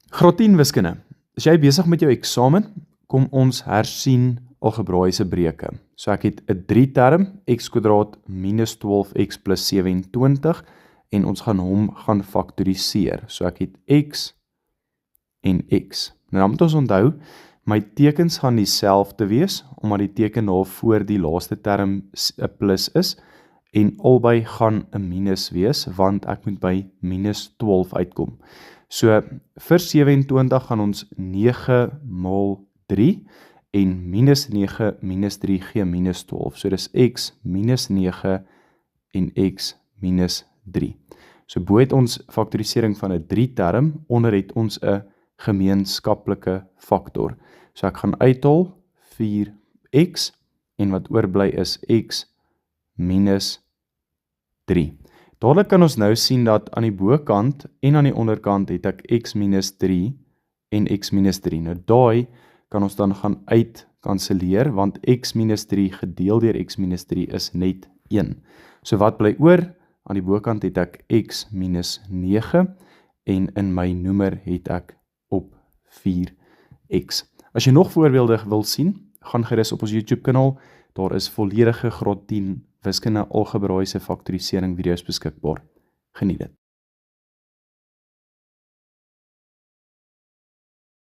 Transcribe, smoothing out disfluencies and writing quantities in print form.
Graad 10 wiskunde. As jy besig met jou eksamen, kom ons hersien algebraiese breuke. So ek het 'n 3 term, x² minus 12x plus 27 en ons gaan hom faktoriseer. So ek het x en x. Nou dan moet ons onthou, my tekens gaan dieselfde wees, omdat die teken daar voor die laaste term 'n plus is, en albei gaan 'n minus wees, want ek moet by minus 12 uitkom. So, vir 27 gaan ons 9 maal 3, en minus 9 minus 3 gee minus 12. So, dis x minus 9 en x minus 3. So, bo het ons faktorisering van 'n 3 term, onder het ons 'n gemeenskaplike faktor. So, ek gaan uithaal 4x, en wat oorbly is x minus 3. Dadelik kan ons nou sien dat aan die bokant en aan die onderkant het ek x minus 3 en x minus 3. Nou daai kan ons dan gaan uitkanseleer, want x minus 3 gedeel deur x minus 3 is net 1. So wat bly oor? Aan die bokant het ek x minus 9 en in my noemer het ek op 4x. As jy nog voorbeelde wil sien, gaan gerus op ons YouTube kanaal. Daar is volledige graad 10 wiskunde algebraiese faktorisering video's beskikbaar. Geniet dit.